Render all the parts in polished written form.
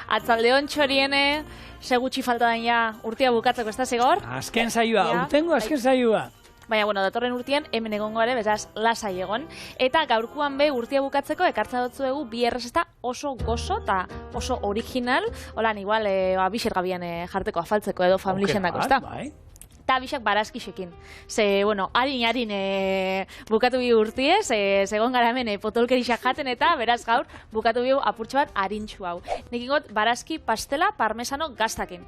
Atzaldeon txoriene, segutxi falta daina urtia bukatzeko, ez da zigor? Azken saioa, urtengo azken saioa. Baina, bueno, datorren urtien hemen egongo ere, bezaz, lasai egon. Eta gaurkuan be urtia bukatzeko, ekartza dutzu egu bi errezeta oso gozo eta oso original. Holan, igual, bixer gabian jarteko afaltzeko edo familixendako, ez da? Eta bixak barazkixekin. Ze, bueno, harin bukatu bi urtie, segon gara hemen potolkerixak jaten eta, beraz gaur, bukatu bi apurtxo bat harintxu hau. Nik ingot barazki pastela parmesano gaztakin.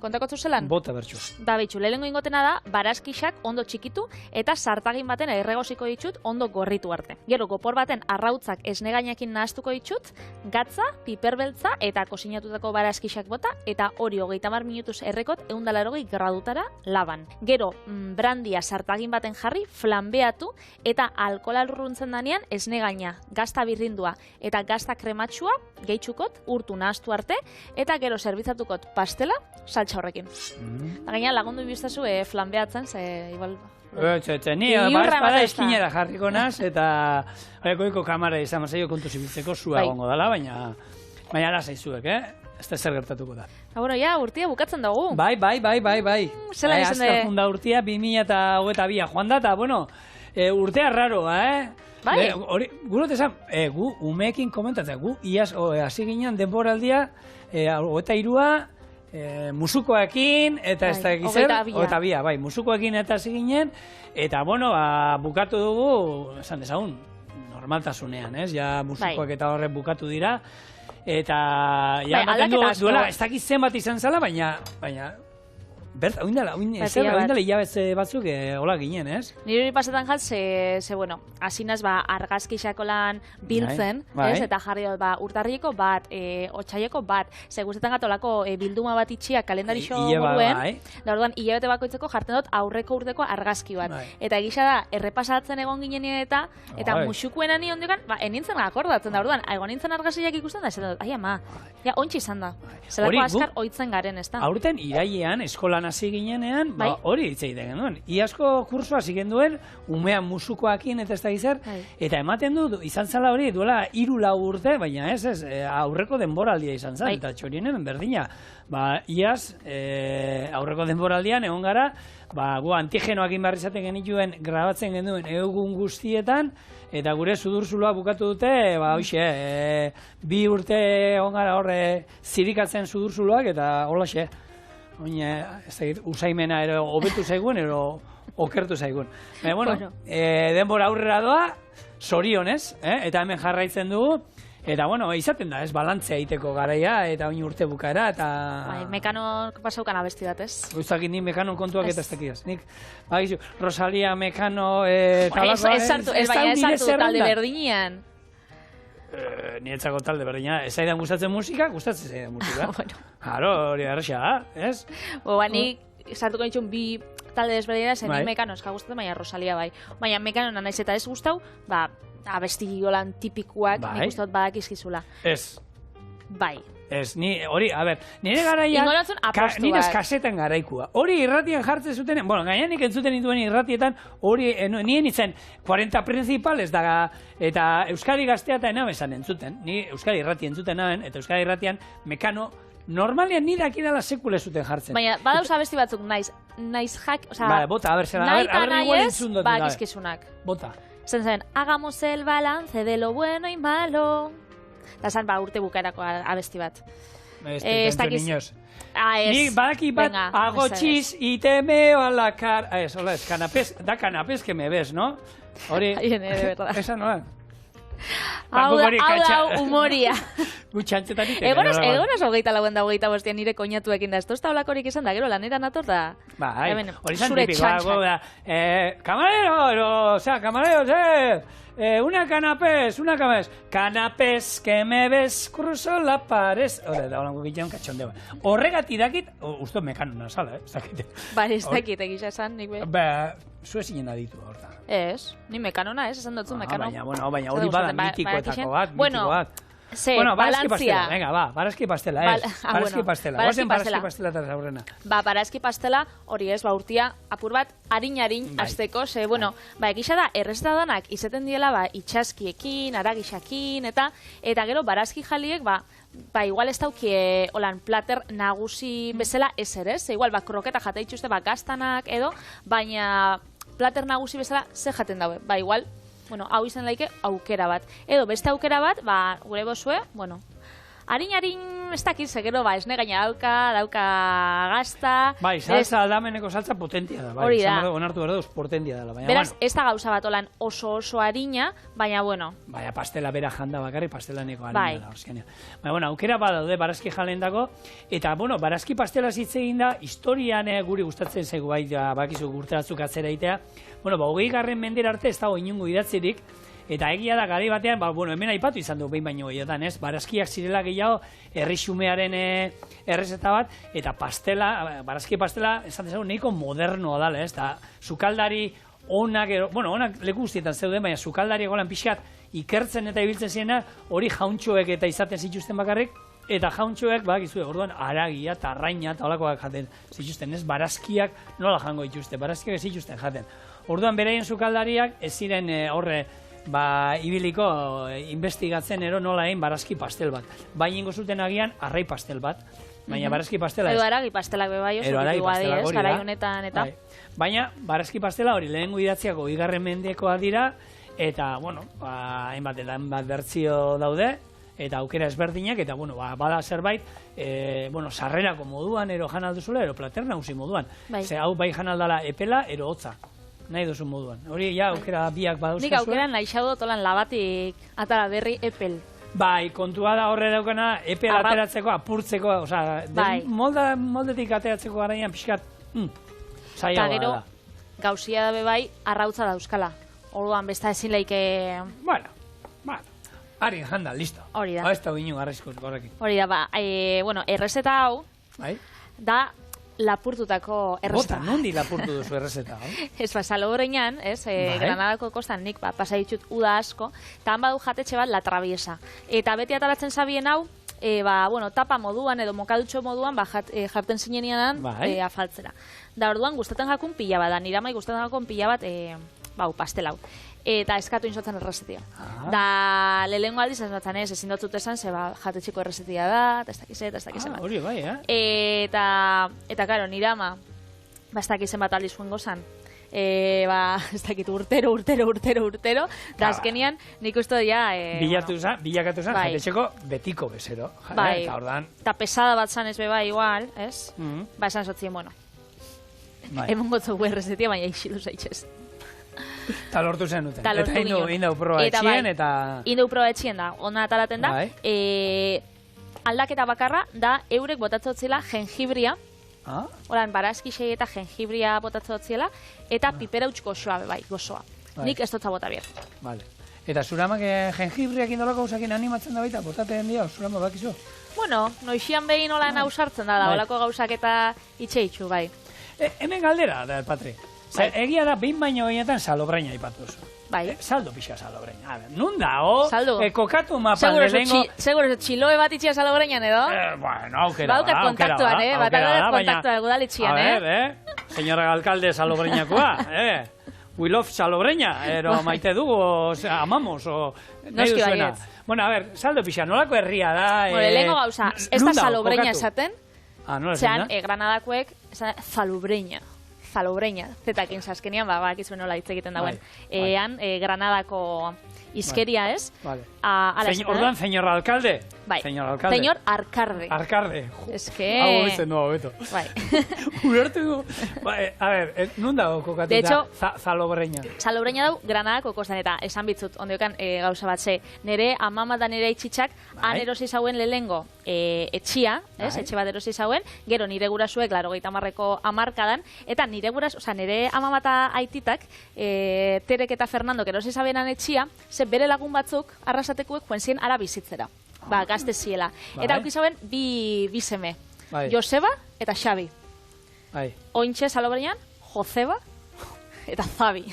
Kontakotzu zelan? Bota bertxu. Da bitxu, lehenengo ingotena da, barazkixak ondo txikitu eta sartagin baten erregosiko ditut ondo gorritu arte. Gero, gopor baten arrautzak esnegainakin nahaztuko ditut, gatza, piperbeltza eta kosinatutako barazkixak bota, eta hori 30 minutuz errekot 180 gradutara laban. Gero, brandia sartagin baten jarri, flanbeatu eta alkohola lurruntzen danean esnegaina, gazta birrindua eta gazta krematxua gehitxukot, urtu nahaztu arte, eta gero zerbitzatukot pastela, saltxa horrekin. Eta gaina lagundu biztazu flanbeatzen, ze igual... Ni bada eskinera jarriko naz, eta goiko kamara izan mazaio kontu zibiltzeko zua gongo dela, baina lasaizuek, ez da zer gertatuko da. Bueno, ja, urtia bukatzen dugu. Bai. Zela izan de... Azkar da urtia 2022 joan da, eta, bueno, urtea raroa, Bai. Gurot esan, gu umeekin komentatzen, gu iaz hasi ginen denboraldia, 23 musukoekin, eta ez da egizer, 22, bai, musukoekin eta hasi ginen, eta, bueno, bukatu dugu, esan dezagun, normaltasunean, ez? Ja musukoak eta horrek bukatu dira, eta, ja, duela, ez dakit zenbat izan zela, baina, Berta, oindala hilabetze batzuk hola ginen, ez? Nire hori pasetan jat, ze bueno, asinaz argazkixakolan biltzen, ez? Eta jarri dut, urtarrieko bat, otxaieko bat, ze guztetan gatolako bilduma bat itxia kalendarixo moduen, da orduan, hilabete bakoitzeko jartzen dut aurreko urteko argazki bat. Eta egisa da, errepasatzen egon ginen eta musukuen ani ondokan, enintzen akordatzen da orduan, egon nintzen argazkiak ikusten da, esaten dut, ai ama, ja, ontsi izan da. Zelako azkar oitzen garen, ez da? Aurten irailean, eskolan hasi ginenean, hori hitz egiten genuen. Iazko kursua hasi genuen, umean musukoakin eta ez da gizar, eta ematen du, izan zala hori, duela 3-4 urte, baina ez, aurreko denboraldia izan zan, eta txorienen berdina. Iaz, aurreko denboraldian, egon gara, gu antigenoakin barri zaten genituen, grabatzen genuen egun guztietan, eta gure sudurzuloa bukatu dute, hoxe, 2 urte egon gara horre zirikatzen sudurzuloak, eta holaxe. Oina, ez da, usaimena ero hobetu zaigun, ero okertu zaigun. Bueno, denbora aurrera doa, zorionez, eta hemen jarraitzen dugu, eta, bueno, izaten da, ez, balantzea egiteko garaia, eta oin urte bukaera, eta... Mekano pasaukan abesti bat, ez? Guztakit nik Mekano kontuak eta ez dakiaz. Nik, bagizu, Rosalia, Mekano, talakoa... Ez sartu talde berdinean. Niretzako talde berdina, ez zaidan gustatzen musika, gustatzen zaidan musika. Claro, hori arraxa da, ez? Nik sartuko ditxun bi talde desberdina, zen nik Mekano eska gustatzen, baina Rosalia bai. Baina Mekano naiz eta ez gustau, abesti holan tipikuak nik gustot badakizkizula. Ez. Bai. Ez, hori, a ber, nire garaia, nire kasetan garaikua. Hori irratian jartzen zuten, bueno, gainan nik entzuten dituen irratietan, hori, nien itzen 40 principales da, eta Euskadi Gaztea eta enabesan entzuten. Ni Euskadi irrati entzuten naben, eta Euskadi irratian Mekano, normalian nire akidala sekule zuten jartzen. Baina, badauz abesti batzuk, naiz jak, oza, bota, a ber, zera, nahi eta nahi ez, bakizkizunak. Bota. Zen, hagamos el balance de lo bueno y malo. Eta zan, urte bukaerako abesti bat. Ez dakiz... Nik badaki bat, agotxiz itemeo a la cara... Hola, ez, kanapez, da kanapez que me ves, no? Hori... Esa nola? Hau da humoria. Gutxantzetarik... Egon ez 24 nire koinatuekin da. Ez tozta holakorik izan da, gero lanera nator da... Bai, hori zan tipikoa da. Camareros, una canapés, canapés que me ves, cruzo la pared. Hore, da holango gitxean katxondeo. Horregati dakit, usto Mekano nazala, ez dakit. Bale, ez dakit, egisa esan, nik be. Zu ezinen aditu horta. Ez, ni Mekanona ez, esan dutzu Mekano. Baina hori bada mitikoetako bat, mitiko bat. Bueno, barazki pastela, venga, ba, barazki pastela, barazki pastela. Guazen barazki pastela eta zaurrena. Ba, barazki pastela, hori ez, ba, urtia, apur bat, harin azteko, ze, bueno, ba, egisa da, errezeta danak, izeten diela, ba, itxaskiekin, aragixakin, eta gero, barazki jaliek, ba, igual ez daukie, holan, plater nagusi bezala ezer, ez? Igual, ba, kroketa jate dituzte, ba, gaztanak edo, baina plater nagusi bezala ze jaten daue. Ba, igual, bueno, hau izan laike aukera bat. Edo, beste aukera bat, ba, gure bozue, bueno, harin, ez dakit, segero, ba, esne gaina dauka gazta. Bai, salsa aldameneko salsa potentia da, bai. Hori da. Onartu berdu, potentia dela, baina, beraz, ez da gauza bat olan oso harina, baina, bueno. Baina, pastela bera janda bakarri, pastelaneko harina da, orzkenia. Baina, bueno, aukera badaude barazki jalendako, eta, bueno, barazki pastela zitzegin da, historian guri gustatzen zaigu, bai, bakizu gurteratzuk atzera itea. Bueno, ba, 20. mendera arte ez dago inungo idatzirik, eta egia da garai batean, ba, bueno, hemen aipatu izan du behin baino gehiotan, ez? Barazkiak zirela gehiago errixumearen errezeta bat, eta pastela, barazki pastela, esan dezagun, nahiko modernoa dala, ez? Eta sukaldari onak, bueno, onak leku guztietan zeuden, baina sukaldari egolan pixkat ikertzen eta ibiltzen ziena, hori jauntxoek eta izaten zituzten bakarrik, eta jauntxoek, ba, gizue, orduan, aragia, tarraina, eta holakoak jaten zituzten, ez? Barazkiak nola jango dituzte, barazkiak ez zituzten jaten. Orduan, beraien sukaldariak ez ziren horre, ba, ibiliko investigatzen ero nola egin barazki pastel bat. Baina ingo zuten agian arrai pastel bat, baina barazki pastela ez. Edo aragi pastelak bebai oso ditu adi, ez, garai honetan eta. Baina barazki pastela hori lehengo idatziako 20. mendekoa dira, eta, bueno, hainbat bertzio daude, eta aukera ezberdinak, eta, bueno, bada zerbait, bueno, sarrerako moduan, ero jan alduzula, ero plater nagusi moduan. Ze hau bai jan aldala epela, ero hotza. Nahi duzu moduan. Hori, ja, aukera biak badauzkazue. Nik aukera nahi xau dotolan labatik atara berri epel. Bai, kontua da horre daukana, epel ateratzeko, apurtzeko, oza, moldetik ateratzeko garaian pixkat, zaila gero, gauzia da bebai, arrautza dauzkala. Orduan, besta ezin leike... Bueno, harin janda, listo. Hori da. Ez da binu garrizko horrekin. Hori da, ba, bueno, errezeta hau, da, lapurtutako errezeta. Bota, nondi lapurtu duzu errezeta, Ez, ba, Salobreinan, ez, Granadako kostan nik, ba, pasa ditut uda asko, eta han badu jatetxe bat La Traviesa. Eta beti ataratzen zabien hau, ba, bueno, tapa moduan edo mokadutxo moduan, ba, jarten zinenianan afaltzera. Da, orduan, gustatzen jakun pila bat, da, nire amai gustatzen jakun pila bat, bau, pastel hau. Eta eskatu inzotzen errezetia. Da, lehengo aldiz ez batzen ez, ezin dotzut esan, ze ba, jatetxiko errezetia da, eta ez dakizen bat. Hori bai, Eta, karo, nire ama, ba, ez dakizen bat aldiz zuen gozan. Ba, ez dakit urtero, da azkenian nik uste ja... Bilakatu zan, jatetxeko betiko bezero. Bai, eta pesada bat zan ez beba igual, ez? Ba, esan zotzien, bueno. Hemen gotzo gu errezetia, baina ixilu zaitxez. Eta lortu zen duten. Eta indau proba etxien, eta... Indau proba etxien da, ona atalaten da. Aldaketa bakarra da, eurek botatzotzela jengibria, horan barazkixei eta jengibria botatzotzela, eta piperautx gozoa, bai, gozoa. Nik ez dutza bota bier. Eta zuramak jengibriak indolako gauzakin animatzen da baita, botaten dio, zurama bakizu? Bueno, noixian behin holan ausartzen da, holako gauzak eta itxeitxu, bai. Hemen galdera, da, Patri. Egia da, behin baino gainetan salobreina ipatu zu. Bai. Saldo pixa salobreina. A ver, nun dao? Saldo. Kokatu mapan lehengo... Seguro, txiloe bat itxia salobreinan edo? Bueno, aukera da. Baukat kontaktuan, Batakat kontaktuan egudalitxian, A ver, señora alcalde salobreinakoa, We love salobreina, ero maite dugu, amamos, o... Noski baiet. Bueno, a ver, saldo pixa, nolako herria da... Bueno, lehengo gauza, ez da salobreina esaten, nola esan da? Zean, Granadakoek, salobreina. Zalobreina, zetakin zaskenian, bakizuen nola hitz egiten dauen. Ean, Granadako izkeria ez. Orduan, señor alcalde. Bai, señor Arkarde. Arkarde. Ez que... Hau izen dugu, beto. Bai. Ulertu du. A ver, nun dago kokatuta? De hecho, Salobreina. Salobreina dau Granadako kostan, eta esan bitzut, ondiokan gauza bat ze. Nere amama da nere itxitxak, han erosi zauen lehengo etxia, etxe bat erosi zauen, gero nire gurasuek, 80ko hamarkadan, eta nire amama eta aititak, Terek eta Fernandok erosi zabenan etxia, ze bere lagun batzuk, arrasatekuek, joen ziren ara bizitzera. Ba, gazte ziela. Eta auki zauen, bi seme. Joseba eta Xabi. Ointxe Salobreinan, Joseba eta Zabi.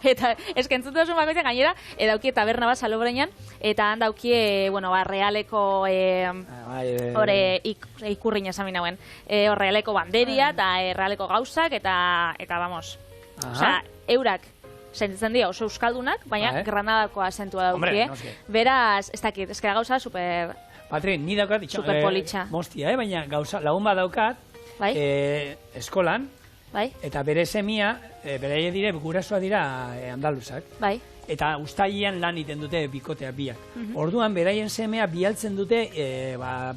Eta eskentzut duzun bakoitzak gainera, daukie taberna bat Salobreinan, eta han daukie, bueno, realeko, ikurriña esamin hauen, realeko banderia, eta realeko gauzak, eta vamos, osea, eurak, sentitzen dira oso euskaldunak, baina Granadako azentua daukie. Beraz, ez dakit, ez gauza super... Patri, ni daukat, superpolitxa. Mostia, baina gauza, lagun bat daukat, eskolan, eta bere semia, bere dire, gurasoa dira andaluzak. Eta ustailean lan iten dute bikotea biak. Orduan, beraien semea bialtzen dute,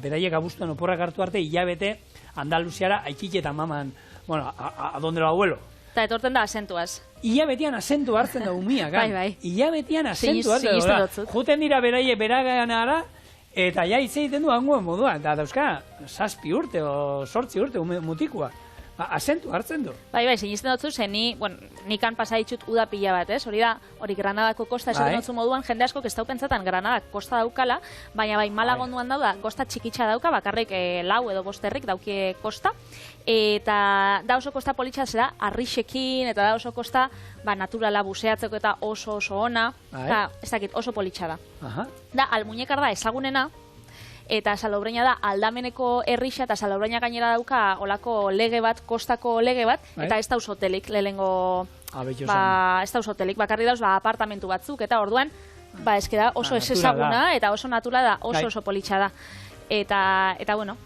beraiek abuztuan oporrak hartu arte, hilabete Andaluziara, aikik eta maman, bueno, adondelo abuelo. Eta etorten da asentuaz. Ilabetean asentu hartzen da umia, gan. Ilabetean asentu hartzen da. Juten dira beraie beraganara, eta ja hitz egiten du hangoen moduan. Eta dauzka, 7 urte o 8 urte mutikua. Asentu hartzen du. Bai, sinisten dutzu, zen nikan pasa ditut uda pila bat, ez? Hori Granadako kosta esaten dutzu moduan, jende asko ez pentsatan Granadak kosta daukala, baina bai Malagonduan dauda, kosta txikitsa dauka, bakarrik 4 edo 5 herrik daukie kosta, eta da oso kosta politxa zera, arrixekin, eta da oso kosta naturala buseatzeko eta oso ona, eta ez dakit oso politxa da. Da, Almuñekar da ezagunena, eta Salobreña da aldameneko herrixa, eta Salobreña gainera dauka olako lege bat, kostako lege bat, eta ez da hotelik, lehengo, ez da hotelik, bakarri dauz apartamentu batzuk, eta orduan, eskeda oso ezaguna, eta oso natura da, oso politxa da. Eta bueno.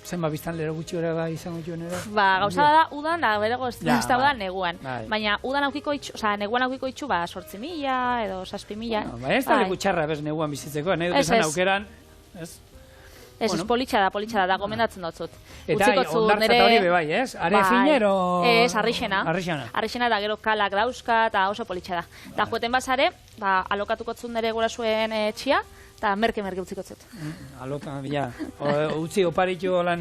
Zenba biztan lero gutxi hori izango joan ere? Gauza da udan, da berego ez da neguan. Baina udan aukiko itxu, oza, neguan aukiko itxu, 8.000 edo 7.000. Ez da leku txarra bez neguan bizitzeko, nahi dut esan aukeran, ez? Ez, politxa da, gomendatzen dutzut. Eta ondartza eta hori bebai, ez? Are finero? Ez, arrixena. Arrixena da gero kalak dauzka, eta oso politxa da. Da, joeten bazare, alokatukotzun nire gurasuen txia, eta merke utzikotzut. Aloka, bila. Utzi oparitu lan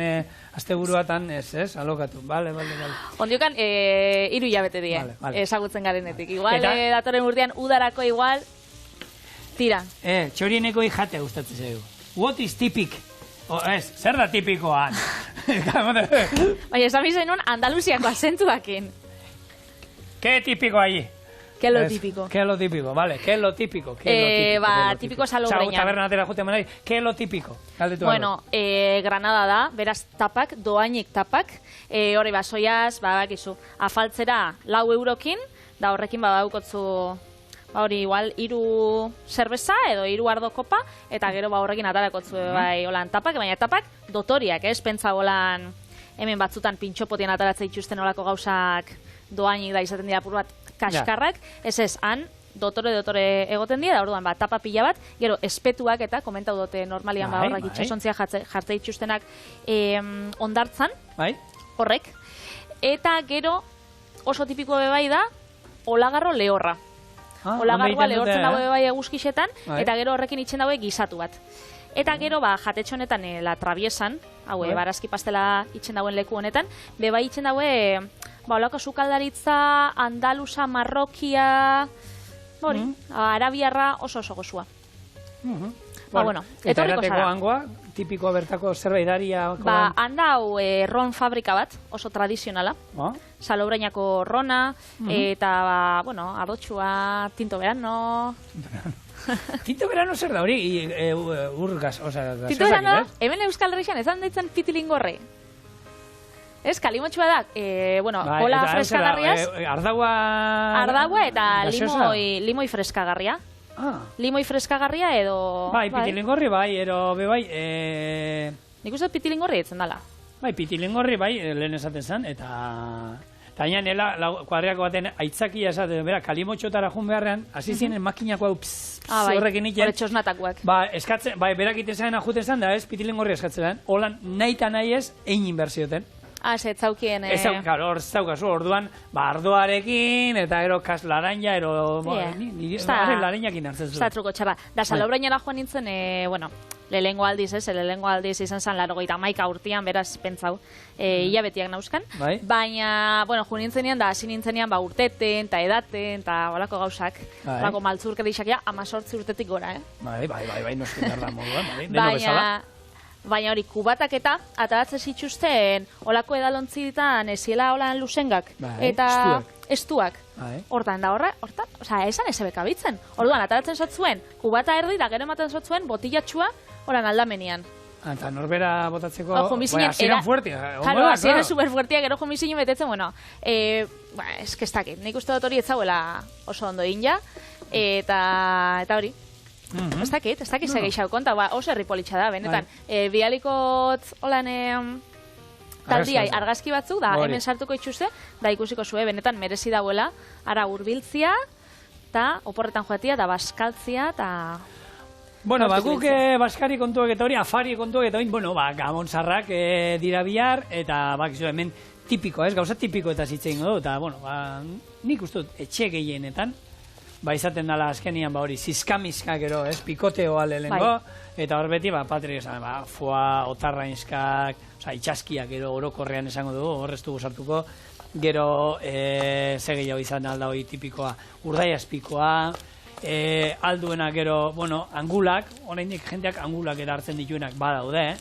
asteburuatan, ez, alokatu. Bale. Ondiokan, 3 hilabete die, ezagutzen garenetik. Igual, datoren urtean, udarako igual, tira. Txorieneko ijate gustatzen zaigu. What is typic? Ez, zer da tipikoan? Baina, esan bizen nun Andaluziako azentuakin. ¿Qué típico allí? ¿Qué lo típico? ¿Qué lo típico? Vale, ¿qué lo típico? Típico Salobreñan. Tabernatera jute manai, ¿qué lo típico? Bueno, Granada da, beraz tapak, doainik tapak, hori basoiaz, bakizu, afaltzera 4 eurokin, da horrekin badaukotzu, hori igual 3 zerbeza edo 3 ardo kopa, eta gero horrekin atarakotzu holan tapak, baina tapak dotoriak, ez? Pentsa holan hemen batzutan pintxopotien ataratzea itxusten olako gauzak doainik da izaten dira apur bat kaskarrak, ez, han dotore egoten dira, da orduan tapa pila bat, gero espetuak eta komentau dute normalian horrek itxasontzia jartze itxustenak ondartzan, horrek, eta gero oso tipiko bebai da olagarro lehorra. Olagarroa lehortzen dago bai eguzkixetan, eta gero horrekin itxen dago gizatu bat. Eta gero, jatetxo honetan, la traviesan, barazki pastela itxen dagoen leku honetan, bebai itxen dago, olako sukaldaritza, andaluza, marrokia, arabiarra oso gozua. Eta erateko hangoa, tipikoa bertako zerbaitaria? Handau ron fabrika bat, oso tradizionala. Salobreñako rona, eta, adotxua, tinto verano. Tinto verano zer da hori? Urgaz, oza, tinto verano, hemen Euskal Herrian ezan daitzen pitilingorre. Ez, kalimotxua da, hola freskagarriaz. Ardaua eta limoi freskagarria. Limoi freskagarria edo... Bai, pitilingorri bai, ero bebai... Nik uste pitilingorri ditzen dala. Bai, pitilingorri bai, lehen esaten zen, eta... Eta nela, kuadriako baten aitzakia esaten, bera, kalimotxotara jun beharrean, hasi zinen makinako hau horrekin iten. Hore txosnatakoak. Eskatzen, bai, berak iten ajuten zen, da ez, pitilingorri eskatzen, holan nahi eta nahi ez, egin inbertsioten. Ez zaukien... Ez zaukazu, orduan, ardoarekin, eta ero kas laranja, ero... Larainak inartzen zuen. Ez da truko txarra. Da, Salobreñara joan nintzen, lehengo aldiz, lehengo aldiz izan zen 91 urtean, beraz, pentsau, hilabetiak nauzkan. Baina, joan nintzenean, da, hasi nintzenean, urteten, eta edaten, eta olako gauzak, olako maltzurke deixak, 18 urtetik gora, Bai, noski behar da moduan, deno bezala. baina hori kubatak eta ataratzen zituzten olako edalontzitan eziela holan lusengak. Eta estuak. Hortan da hortan, esan ez ebekabitzen. Orduan, ataratzen zatzuen, kubata erdi da gero ematen zatzuen botillatxua holan aldamenean. Eta norbera botatzeko, hasieran fuertia. Claro, hasieran super fuertia, gero jomizinen betetzen, bueno, ez que ez dakit, nik uste dut hori ez zauela oso ondo inja, eta hori. Ez dakit segeixau konta, oso herripolitxa da, benetan. Bialikot holan taldiai argazki batzuk, da hemen sartuko itxuste, da ikusiko zue, benetan merezi dauela, ara hurbiltzia, eta oporretan joatia, da baskaltzia, eta... Bueno, guk baskari kontuak eta hori, afari kontuak eta hori, gamontzarrak dira bihar, eta hemen tipiko, gauza tipiko eta zitzen godu, eta, nik uste dut, etxe gehienetan, izaten dela azkenian, hori, zizkamizkak ero, pikoteoa lehenengo, eta hor beti, patri, foa, otarrainskak, itxaskiak ero orokorrean esango dugu, horreztu gozartuko, gero, ze gehiago izan alda hori tipikoa, urdaiazpikoa, alduenak gero, angulak, oraindik jendeak angulak era hartzen dituenak badaude,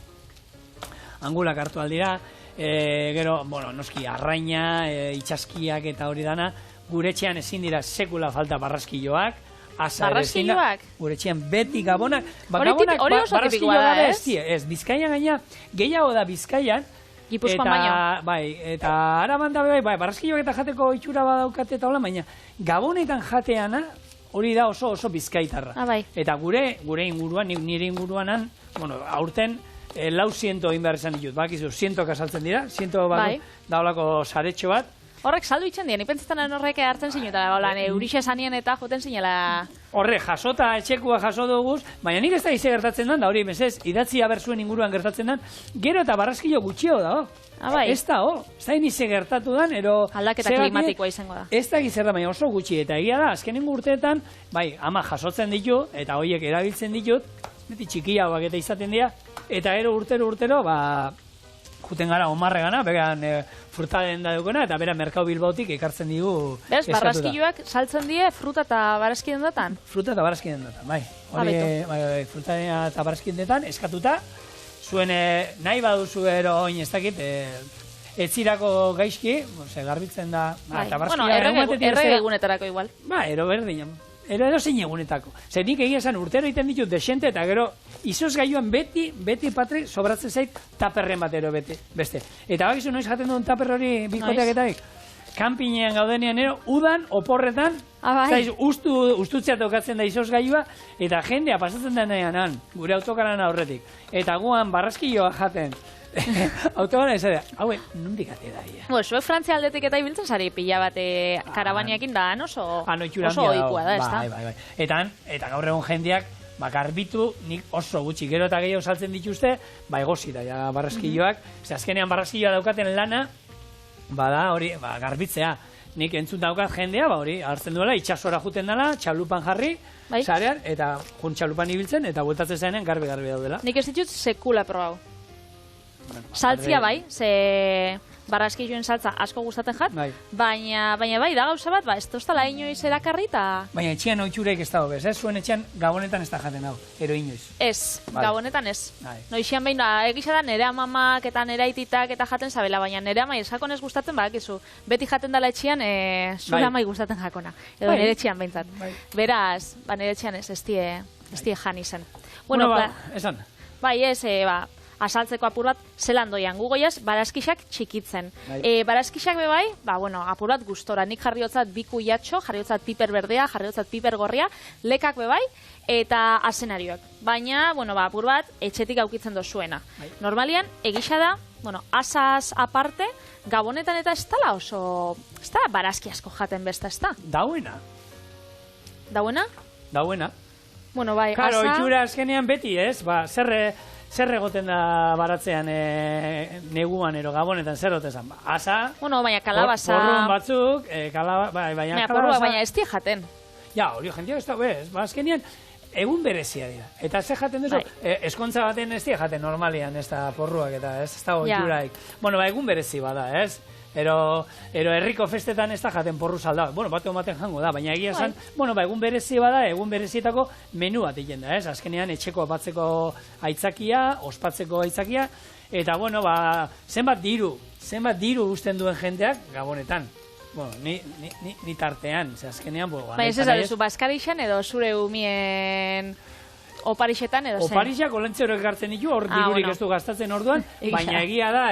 angulak hartu aldira, gero, noski, arraina, itxaskiak eta hori dana, gure etxean ezin dira sekula falta barraskilloak, barraskilloak? Gure etxean beti gabonak, hori oso tipikoa da, ez, Bizkaian gaina, gehiago da Bizkaian, Gipuzkoan baino. Eta Araban da barraskilloak eta jateko itxura badaukate eta hola, baina gabonetan jateana, hori da oso bizkaitarra. Eta gure inguruan, nire inguruanan, aurten, 400 egin behar esan ditut, bakizu, 100 kasaltzen dira, 100 bat da holako saretxo bat. Horrek saldu itxen dien, ipentzetan horrek hartzen zinutela, eurixe zanien eta joten zinela... Horre, jasota, etxekua jaso duguz, baina nik ez da ize gertatzen den, da hori, mesez, idatzi aberzuen inguruan gertatzen den, gero eta barraskilo gutxio da, ez da, ez da inize gertatu den, ero... Aldaketa klimatikoa izango da. Ez da gizerda, baina oso gutxi, eta egia da, azkenen urteetan, ama jasotzen ditu, eta horiek erabiltzen ditut, beti txikiagoak eta izaten dira, eta ero urtero, juten gara omarre gana, began frutaden da dukona, eta bera Merkau Bilbaotik ekartzen digu eskatuta. Bez, barraskilloak saltzen die fruta eta barraskiden datan? Fruta eta barraskiden datan, bai. Fruta eta barraskiden datan eskatuta, zuen nahi baduzu ero oin ez dakit, etzirako gaizki, garbitzen da, eta barraskila... Errege egunetarako igual. Ero berdin, ero zein egunetako. Zer nik egia esan urtero egiten ditut desente, eta gero izoz gaioan beti patri sobratzen zait taperren batero beste. Eta bakizu noiz jaten duen taper hori bikoteak eta kanpinean gaudenean ero, udan, oporretan, ustutzeat okatzen da izoz gaioa, eta jendea pasatzen denean, gure autokaran aurretik. Eta guan barraskilloa jaten. Autobana ez da, haue, nondik atera dira. Zuek Frantzia aldetik eta ibiltzen zari pila bat karabaniakin da, oso ohikoa da, ez da? Bai. Eta gaur egon jendeak, garbitu, nik oso gutxi, gero eta gehiago saltzen dituzte, egosi da, barraskilloak. Azkenean barraskilloa daukaten lana, bada hori, garbitzea. Nik entzun daukat jendea, hori, hartzen duela, itxasora juten dela, txalupan jarri, zarean, eta jun txalupan ibiltzen, eta bueltatzen zaenen garbi daudela. Nik ez ditut sekula probau. Saltzia bai, ze barraskilloen saltza asko gustatzen jat, baina bai, da gauza bat, ez tostala inoiz erakarri eta... Baina etxean oitxurek ez dago bez, zuen etxean gabonetan ez da jaten hau, ero inoiz. Ez, gabonetan ez. Noixian behin, egisa da nere amamak eta nere aititak eta jaten zabela, baina nere amai esakon ez gustatzen badakizu. Beti jaten dela etxean, zure amai gustatzen jakona. Edo nere etxean behintzat. Beraz, nere etxean ez die jan izan. Bueno, esan. Bai, ez, asaltzeko apur bat zelan doian. Gu goiaz, barazkixak txikitzen. Barazkixak bebai, apur bat gustora. Nik jarriotzat biku jatxo, jarriotzat piper berdea, jarriotzat piper gorria, lekak bebai, eta asenarioak. Baina, apur bat, etxetik aukitzen dozuena. Normalian, egisa da, asaz aparte, gabonetan eta ez tala oso... Ez da barazki asko jaten besta, ez da? Dauena. Dauena? Dauena. Bai, asa... Karo, itxura azkenean beti, ez? Zer egoten da baratzean neguan ero gabonetan zer otezan? Asa, baina kalabaza... Porrun batzuk, baina kalabaza... Baina ez di jaten. Ja, hori jendeak ez da, azkenean egun berezia dira. Eta ze jaten duzu, eskontza baten ez di jaten normalian ez da porruak eta ez da oituraik. Egun berezi bada, ez? Ero herriko festetan ez da jaten porru salda. Bueno, bate ematen jango da, baina egia esan, bueno, egun berezi bada, egun berezietako menu bat egiten da, ez? Azkenean etxeko batzeko aitzakia, ospatzeko aitzakia, eta bueno, zenbat diru usten duen jendeak Gabonetan. Bueno, ni tartean, azkenean, ez ez adezu, Baskarixan edo zure umien oparixetan edo zen? Oparixak olentzeroek gartzen ditu, hor dirurik ez du gastatzen orduan, baina egia da,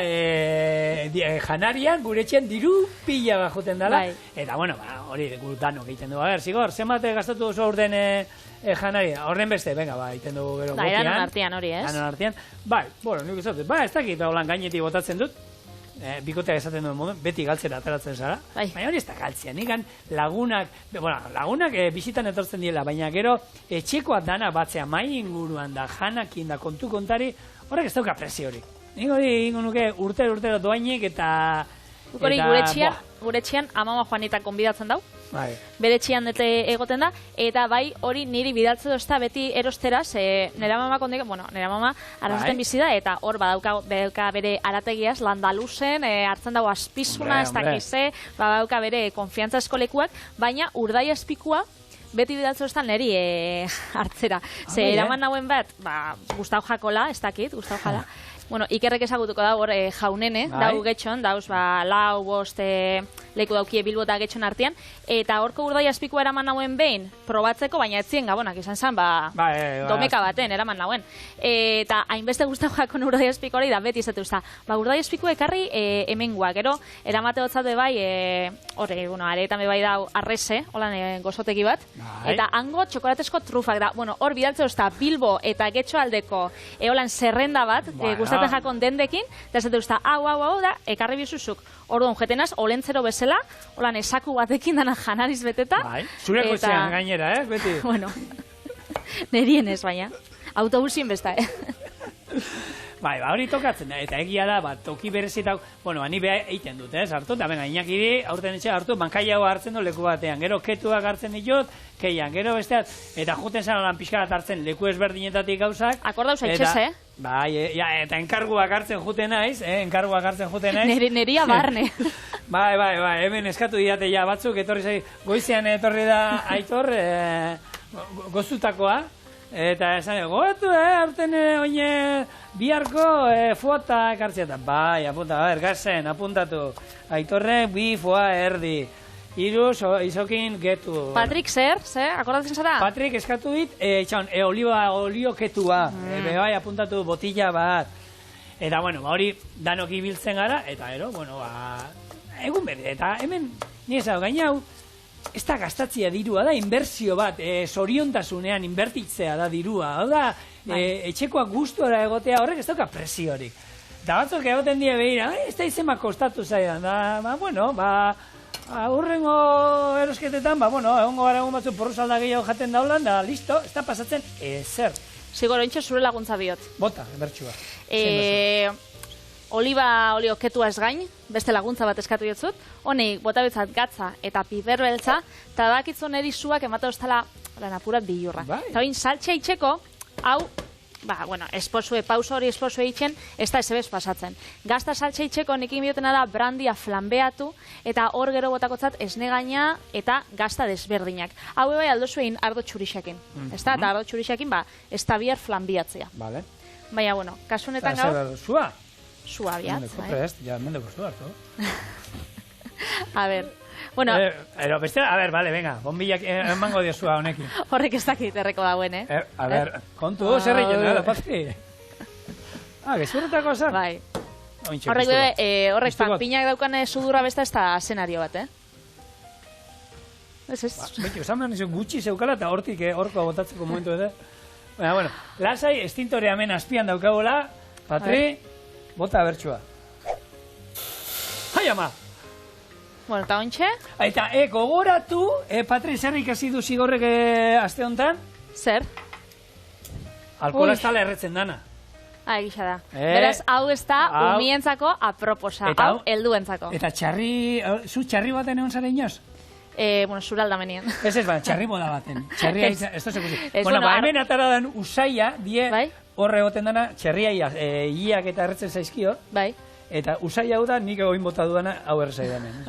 janarian gure etxean diru pila bat joten dela, eta bueno, hori danok egiten du. A ber, zigor, zenbat gastatu oso orden janaria, horren beste, venga, egiten dugu gero gotian. Da, eran artean hori, ez? Eran artean, bai, bueno, nik izatut, ez dakit, holan gainetik botatzen dut, bikoteak esaten duen modu, beti galtzera ateratzen zara, baina hori ez da galtzea, nikan lagunak bizitan etortzen diela, baina gero etxekoa dana batzea mai inguruan da, janakin da, kontu kontari, horrek ez dauka presio hori. Nik hori ingo nuke urtero doainik eta... Hori gure etxean amama Juanita konbidatzen dau, bere etxean egoten da, eta bai hori niri bidaltze dozta beti erostera, nera mama kondek, nera mama arrazaten bizi da, eta hor badauka bere arategiaz, landaluzen, hartzen dago azpizuna, ez dakize, badauka bere konfiantza eskolekuak, baina urdai azpikua, beti bidaltze dozta neri hartzera. Ze eraman nauen bat, Gustau Jakola, ez dakit, Gustau Jala, bueno, Ikerrek ezagutuko da hor jaunene, dau getxon, dauz lau, bost leku daukie Bilbo eta getxon artean, eta horko urdai azpikoa eraman nauen behin probatzeko, baina etzien Gabonak izan zen, domeka baten eraman nauen. Eta hainbeste Gustau Jakon urdai azpiko hori da, beti izate usta, urdai azpikoa ekarri hemengoa, gero eramate hotzate bai, areetan bai dau arrese, holan gozoteki bat, eta hango txokolatesko trufak da, hor bidaltze usta Bilbo eta getxo aldeko holan zerrenda bat, gustatzen jakon dendekin, eta ez dut hau da, ekarri bizuzuk. Orduan, jetenaz, olentzero bezala, holan esaku batekin dana janariz beteta. Zure kotxean gainera, beti? Bueno, nerien ez, baina. Autobusien besta, hori tokatzen da, eta egia da, toki berezitak, ani beha egiten dut, hartu, eta benga, Iñakiri, aurten etxe hartu, bankaia hartzen du leku batean, gero ketuak hartzen ditut, keian, gero besteat, eta juten zan olan pixkarat hartzen leku ezberdinetatik gauzak. Akordauz eitxez, eta enkarguak hartzen juten naiz, Neria barne. Hemen eskatu didate ja batzuk, etorri zai, goizean etorri da Aitor, gozutakoa, eta esan, gotu, aurten oine biharko fuata ekartzea eta, gazen, apuntatu, Aitorre bi fua erdi, iruz izokin getu. Patrik zer, akordatzen zara? Patrik eskatu dit, olio ketua, apuntatu botilla bat, eta hori danok ibiltzen gara, eta egun bere, eta hemen, nire gainau, ez da gastatzea dirua da, inbertsio bat, zoriontasunean inbertitzea da dirua, hau da, etxekoak gustura egotea horrek ez dauka presiorik. Eta batzuk egoten die behira, ez da izema kostatu zaidan, aurrengo erosketetan, egongo gara egun batzuk porru salda gehiago jaten daulan, da listo, ez da pasatzen ezer. Zigor, ointxe zure laguntza biot. Bota, bertxua. Oliba olio ketua ez gain, beste laguntza bat eskatu jotzut, honik bota betzat gatza eta piperbeltza, eta bakitzu neri zuak emate oztala apurat bilurra. Eta hori saltxe itxeko, hau, esposue, pauso hori esposue itxen, ez da ezebez pasatzen. Gazta saltxe itxeko nekin biotena da brandia flambeatu, eta hor gero botakotzat esnegaina eta gazta desberdinak. Hau bai aldozuein ardo txurixekin. Ez da, eta ardo txurixekin, ez da bihar flambiatzea. Baina, kasunetan gaur... Sua biatz, Ja, mendeko sua, hartu. A ber, bueno... venga, bombillak emango dio sua honekin. Horrek ez dakit erreko dauen, A ber, kontu, zer egin da, pazki. Gezurretako zan? Bai. Horrek panpinak daukan sudurra besta ez da senario bat, Ez. Beti, esan behar nizun gutxi zeukala eta hortik horko botatzeko momentu edo. Lasai, estintore hemen azpian daukagola, Patri... Bota bertxua. Hai, ama! Bueno, eta ontxe? Eta, gogoratu, Patri, zer ikasi du zigorrek aste honetan? Zer? Alkola ez tala erretzen dana. Egisa da. Beraz, hau ez da umientzako aproposa, hau helduentzako. Eta zu txarri baten egon zara inoz? Zura aldamenien. Ez, txarri boda baten. Txarria izan, ez da zekusi. Hemen ataradan usaia, die... Horre goten dana, txerria iak eta erretzen zaizkio. eta usai hau da nik egoin bota duana hau errezaidanen.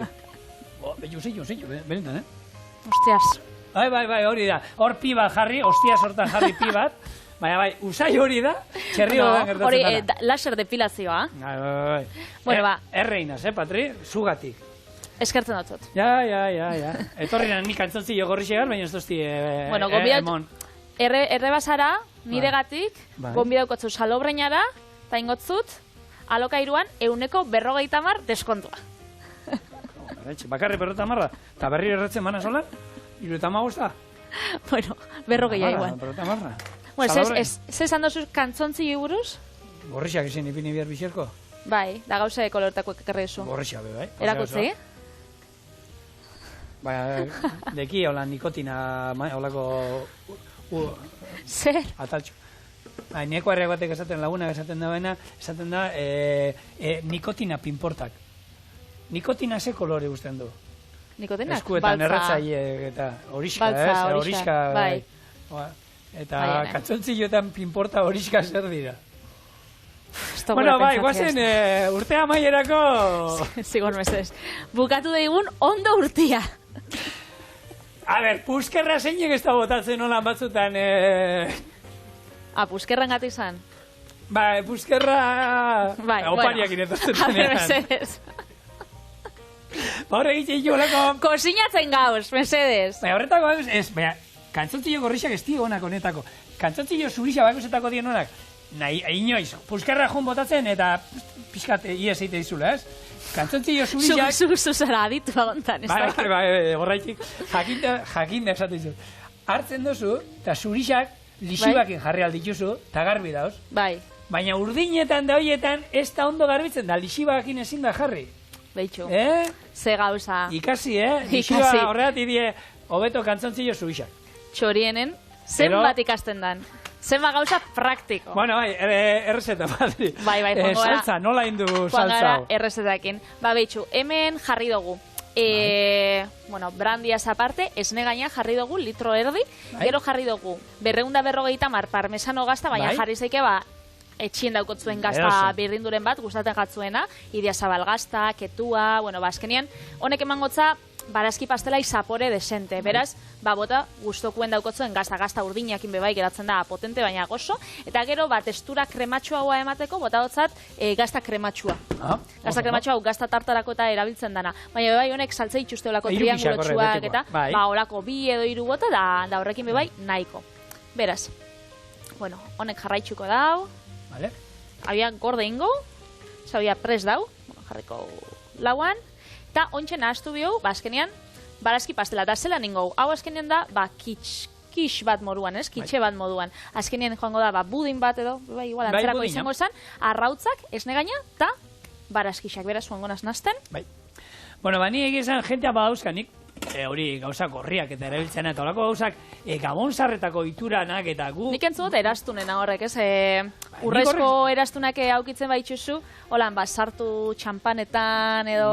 Usai, benetan, Hostias. Bai, hori da. Hor pi bat jarri, hostia sortan jarri pi bat. Baina bai, usai hori da, txerri hodan gertatzen hori, dara. laser depilazioa. Bai. Bueno, ba. Erreinaz, Patri? Zugatik. Eskertzen dut. Ja. Etorri nan nik antzontzi jogorri xegal, baina ez dozti bueno, emon. Errebasara, niregatik, gonbidaukotzu salobreinara, eta ingotzut, alokairuan 150 deskontua. Bakarri berrota marra, eta berri erretzen mana solan, 75. Bueno, 40 igual. Berrota marra. Bueno, ze esan dozu kantzontzi buruz? Gorrixak izin ipini behar bizerko? Bai, da gauza kolortako ekarri duzu. Gorrixak be, bai. Erakutzi? Baina, deki hola nikotina, holako... Zer? Ataltxo. Nieko herriak batek esaten lagunak esaten da nikotina pinportak. Nikotina ze kolore guztien du? Nikotinak? Eskuetan erratzaile eta horiska, horiska. Bai. Eta katzontziloetan pinporta horiska zer dira. Bueno, bai, guazen urte amaierako... Zigor mesedez. Bukatu daigun ondo urtia. A ber, puskerra zeinek ez da botatzen holan batzutan... Puskerran gati izan? Bai, puskerra... Bai, opariak iretatzen denean. A ber, mesedez. Horre egiten jolako... Kosinatzen gauz, mesedez. Bai, horretako ez, baina, kantzontzillo gorrixak ez dio honak honetako. Kantzontzillo zurixa bakozetako dien honak. Nahi, inoiz, puskerra jun botatzen eta pixkat ies eite dizula, ez? Kantzontzillo zurixak... Zuzara aditu agontan, ez da? Bai, horreitik, jakinda esaten dizu. Hartzen duzu, eta zurixak lixibakin jarri aldituzu, eta garbi dauz. Bai. Baina urdinetan da horietan ez da ondo garbitzen da, lixibakin ezin da jarri. Beitxu. Ze gauza. Ikasi, lixiba horregatik die, hobeto kantzontzillo zurixak. Txorienen, zenbat ikasten dan. Zenba gauza praktiko. Bueno, bai, errezeta, Patri. Bai, joango gara. Saltza, nola indu saltza? Joango gara errezetakin. Beitxu, hemen jarri dugu. Bueno, brandiaz aparte, esne gaina jarri dugu, litro erdi, gero jarri dugu, 250 parmesano gazta, baina jarri zeike, etxien daukotzuen gazta birrinduren bat, gustatzen jatzuena, idiazabal gazta, ketua, bueno, azkenian, honek emangotza, barazki pastela izapore desente, beraz, bota gustokuen daukotzuen gazta urdinakin bebai geratzen da potente, baina gozo, eta gero, testura krematxua hoa emateko, bota dotzat gazta krematxua. Gazta krematxua, gazta tartarako eta erabiltzen dana. Baina bebai honek saltzei txusteolako triangulotxuak eta, horako 2 edo 3 bota, da horrekin bebai nahiko. Beraz, bueno, honek jarraitzuko dau, abian gorde ingo, zabia pres dau, jarriko lauan, eta ontsen nahaztu bihau, azkenean, barazki pastela, eta zelan ingo, hau azkenean da, kix bat moduan, ez? Kitxe bat moduan. Azkenean joango da, budin bat edo, igual, antzerako izango esan, arrautzak, esne gaina, eta barazkixak, beraz, joango nazten. Bai. Bueno, ni egizan, jentea badauzkanik, hori gauza gorriak eta erabiltzen eta olako gauzak gabonzarretako ituranak eta gu... Nik entzugot eraztunen horrek, ez? Urrezko eraztunak aukitzen baitxuzu, holan, sartu txampanetan edo,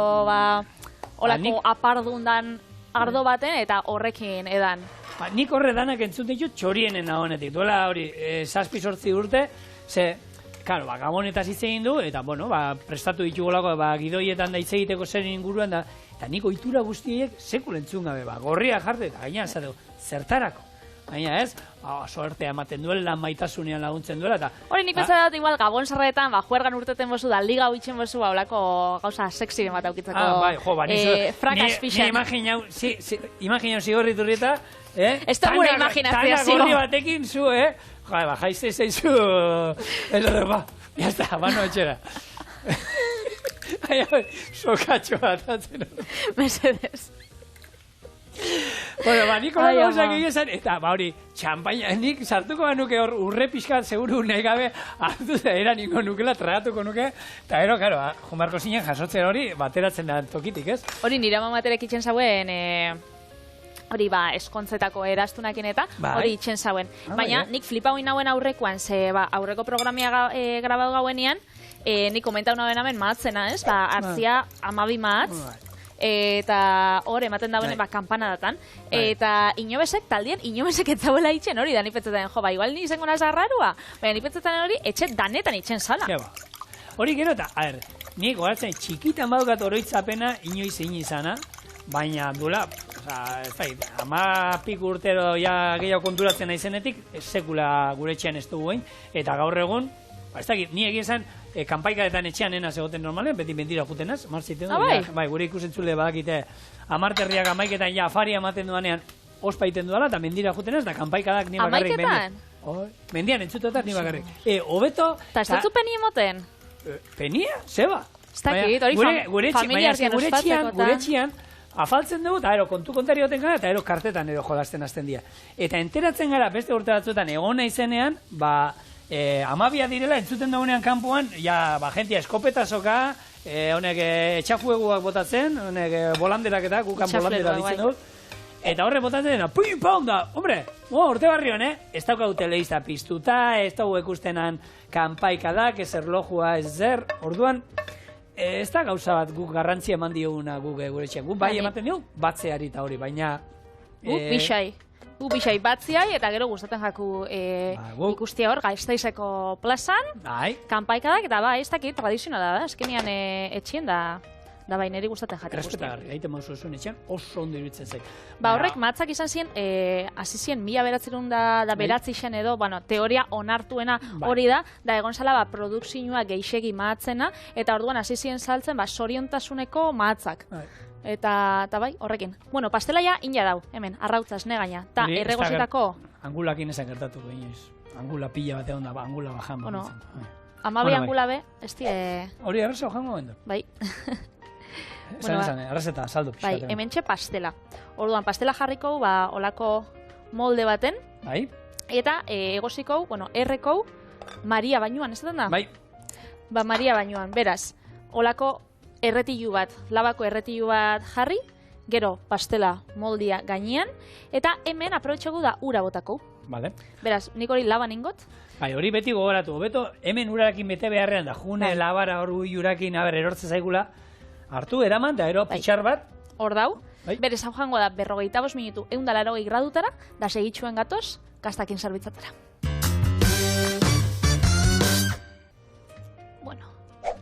holako apardundan ardo baten eta horrekin edan. Nik horre danak entzun ditut txorienen ahonetik. Duela hori, 7-8 urte, ze... Karo, gabonetaz hitz egin du, eta, bueno, prestatu ditugolako, gidoietan da hitz egiteko zer inguruan da, eta niko ohitura guztiek sekulentzun gabe, gorria jarte, eta gaina esateko, zertarako. Baina ez, suertea ematen duela, maitasunean laguntzen duela, eta... Hori nik bezala dut igual, gabon zerretan, juergan urteten bozu, da liga huitzen bozu, holako gauza sexiren bat aukitzeko... Bai, jo, frakas pixan. Ni imaginau zigorri turrieta, ez da gure imaginazioa, zigo. Tana gorri batekin zu, jaize zeizu... Ya está, bano etxera. Sokatxo bat, atzen. Mesedez. Bueno, niko gauzak egizan, eta hori, txampaina, nik sartuko banuke hor urre pixkat, seguru nahi gabe, hartu era niko nukela, tragatuko nuke, eta gero, karo, Jumarko zinen jasotzen hori, bateratzen da tokitik, ez? Hori, nire mamaterek itxen zauen, hori, eskontzetako eraztunakin eta, hori itxen zauen. Baina, nik flipa hori nauen aurrekoan, ze, aurreko programia grabatu gauenian, nik komentau nauen hemen maatzena, ez? Hartzia 12 maatz, eta hor ematen dauen kanpanadatan, eta inobesek taldien, inobesek ez zauela itxen hori, da nipetzetan, igual ni izango naz arrarua, baina nipetzetan hori, etxe danetan itxen zala. Hori gero eta, a ber, nik goratzen txikitan badukat oroitzapena inoiz izana, baina duela, ez da, 10 urtero ja gehiago konturatzen naizenetik, sekula gure etxean ez dugu egin, eta gaur egun, ez dakit, ni egin zen, kanpaikaetan etxean enaz egoten normalen, beti mentira jutenaz, marziten du, bai, gure ikusentzule badakite, amarterriak amaiketan ja afaria ematen duanean, ospa iten duela, eta mendira jutenaz, da kanpaikadak ni bakarrik mendian. Mendian entzutetan ni bakarrik. Hobeto... Ta ez dut peni emoten? Penia? Zeba? Ez dakit, hori familia artean ospatzeko. Gure etxian, afaltzen dugu, eta kontu kontari goten gara, eta kartetan jolasten azten dira. Eta enteratzen gara, beste urte batzuetan, egon naizenean, amabia direla, entzuten daunean kanpoan, jentia eskopetazoka, honek etxafueguak botatzen, honek bolanderak eta, gukan bolandera ditzen dugu. Eta horre botatzen dena, pim, pam, da, hombre, urte barrion, ez daukau teleista piztuta, ez dago ikustenan kanpaikadak, ez erlojua, ez zer, orduan, ez da gauza bat guk garrantzia eman dioguna guk gure etxean. Guk bai ematen diogu batzeari eta hori, baina... Guk bixai batziai eta gero gustatzen jaku ikustia hor, Gasteizeko plazan, kanpaikadak, eta ez dakit, tradizionala da, eskenean etxien da bai, niri gustatzen jaten guztia. Respetagarri, haite mauzu zuen etxean, oso ondo iruditzen zait. Horrek matzak izan ziren, hasi ziren 1900 da beratzi zen edo, teoria onartuena hori da egon zala produkzioa geixegi matzena, eta orduan hasi ziren saltzen soriontasuneko matzak. Eta bai, horrekin. Bueno, pastela ja inja dau, hemen, arrautza esne gaina. Ta erregozitako... Angulakin esan gertatu inoiz. Angula pila bat egon da, angula bajan. Bueno, amabi angula be, ez die... Hori erreza joango bendu. Bai. Esan, errezeta, saldu pixka. Bai, hemen txe pastela. Orduan, pastela jarriko, olako molde baten. Bai. Eta egoziko, erreko, Maria bainuan, ez da? Bai. Maria bainuan, beraz, olako erretilu bat, labako erretilu bat jarri, gero pastela moldia gainean, eta hemen aprobetxagu da ura botako. Vale. Beraz, nik hori laban ingot. Bai, hori beti gogoratu, beto hemen urarekin bete beharrean da, june labara hori urakin, erortze zaigula, hartu, eraman, da ero pitxar bat. Hor dau, berez hau jango da 45 minutu 180 gradutara, da segitxuen gatoz, gaztakin zerbitzatara. Bueno,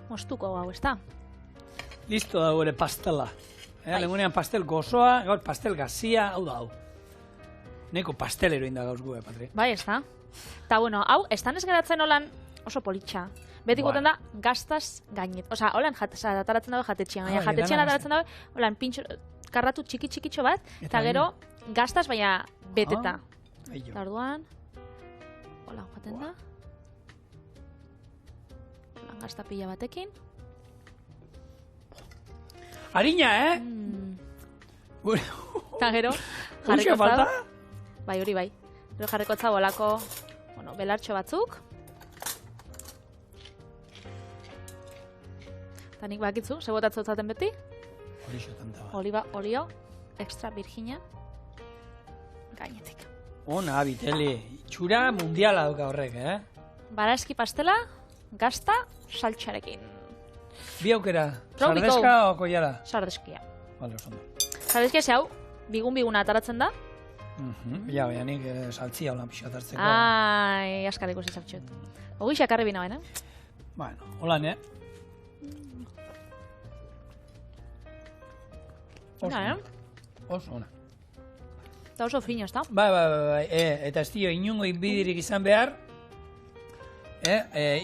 mostuko hau, ez da? Listo da gure pastela. Legunean pastel gozoa, gaur pastel gazia, hau da hau. Neko pastelero inda gauz gue, Patri. Bai, ez da. Eta, hau, estan ez geratzen holan oso politxa. Beti goten da, gaztaz gainet. Osa, holan ataratzen dago jatetxean. Baina jatetxean ataratzen dago, holan pintxo, karratu txiki-txikitxo bat, eta gero, gaztaz baina beteta. Eta orduan, holan jaten da. Holan gazta pila batekin. Harina, Eta gero, jarrikotza. Bai, hori bai. Gero jarrikotza bolako, belartxo batzuk. Eta nik bakitzu, sebotatzu zaten beti. Olio, extra virginia, gainetik. Ona, biteli, itxura mundiala duka horrek, Barazki pastela, gazta, saltxarekin. Bi aukera, sardeska o koiara? Sardeskia. Bale, osondo. Sardeskia ze hau, bigun-biguna ataratzen da. Ja, baina nik saltzia holan pixat hartzeko. Ai, askar ikusi zaptxut. Ogi xakarri bina baina. Bueno, holan, Oso, ona. Eta oso fino, ez da? Bai, eta ez dio inungo inbidirik izan behar,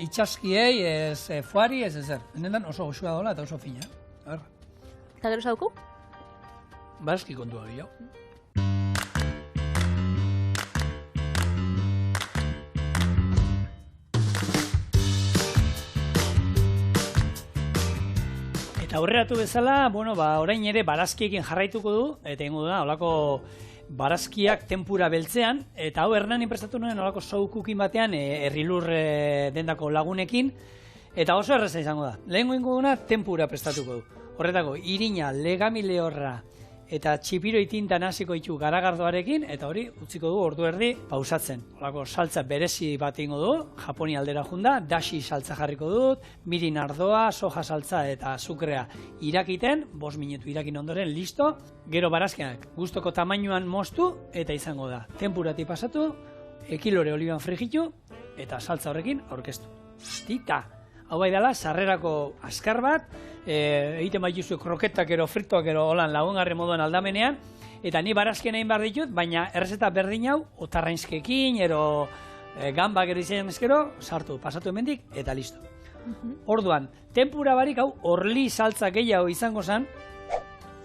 itxaskiei, ez fuari, ez ezer. Nendan oso goxua dola eta oso fina. Eta gero zauku? Barazki kontua gehiago. Eta aurreratu bezala, orain ere barazkiekin jarraituko du, eta ingo da, holako barazkiak tempura beltzean, eta hau Hernanin prestatu nuen holako soukukin batean, herrilur dendako lagunekin, eta oso erraza izango da. Lehengo ingo duna, tempura prestatuko du. Horretako, irina, legami lehorra, eta txipiroi tinta nasiko ditu garagardoarekin, eta hori utziko du ordu erdi pausatzen. Holako saltza berezi bat ingo du, Japoni aldera junda, dashi saltza jarriko dut, mirin ardoa, soja saltza eta azukrea irakiten, 5 minutu irakin ondoren, listo. Gero barazkiak gustoko tamainuan moztu, eta izango da. Tempurati pasatu, ekilore oliban frijitu, eta saltza horrekin aurkeztu. Tita! hau bai dela, sarrerako azkar bat, egiten baituzu kroketak ero, fritoak ero, holan lagungarri moduan aldamenean, eta ni barazkien egin behar ditut, baina errezeta berdin hau, otarrainzkekin, ero gambak ero izan ezkero, sartu, pasatu hemendik, eta listo. Orduan, tempura barik hau, orli saltza gehiago izango zen,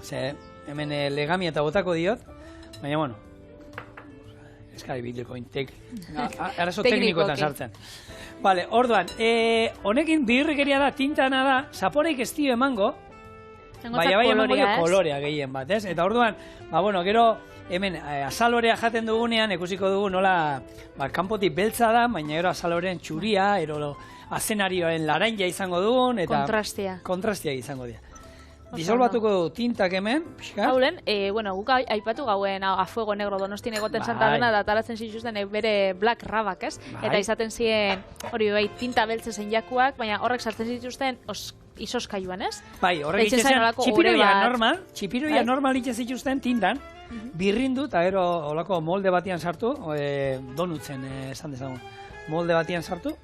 ze hemen legamia eta botako diot, baina bueno, eskari bitleko arazo teknikoetan sartzen. Vale, orduan, honekin birrikeria da, tintana da, zaporeik ez dio emango, baina bai emango dio kolorea gehien bat, ez? Eta orduan, bueno, gero, hemen, azalorea jaten dugunean, ikusiko dugu nola, kanpotik beltza da, baina gero azalorean txuria, ero azenarioen laranja izango dugun, eta kontrastia izango dira. Disolbatuko du tintak hemen, pixka. Haulen, bueno, guk aipatu gauen a fuego negro Donostin egoten Santagena da talatzen zituzten bere black rabak, ez? Eta izaten ziren, hori bai, tinta beltze zen jakuak, baina horrek sartzen zituzten izoskailuan, ez? Bai, horrek itxezen, txipiroia normal itxe zituzten tintan, birrindu, eta gero olako molde batian sartu, donutzen esan dezagun, molde batian sartu,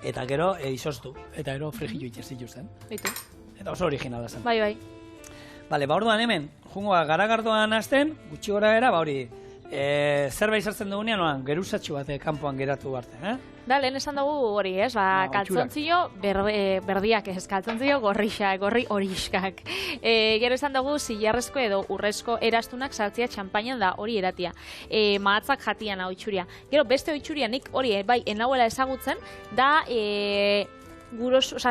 eta gero izoztu, eta gero frigilu itxe zituzten. Eta oso originala zen. Bai. Bale, orduan hemen, jungoa garagardoan hasten, gutxi gora era, hori, zerbait sartzen dugunean, geruzatxu bat kanpoan geratu arte, Da, lehen esan dugu hori, ez? Kaltzontzio berdiak ez, kaltzontzio gorri horiskak. Gero esan dugu zilarrezko edo urrezko erastunak sartzia txampainan da hori eratia. Mahatzak jatian hau itxuria. Gero beste itxuria nik hori, bai, enauela ezagutzen, da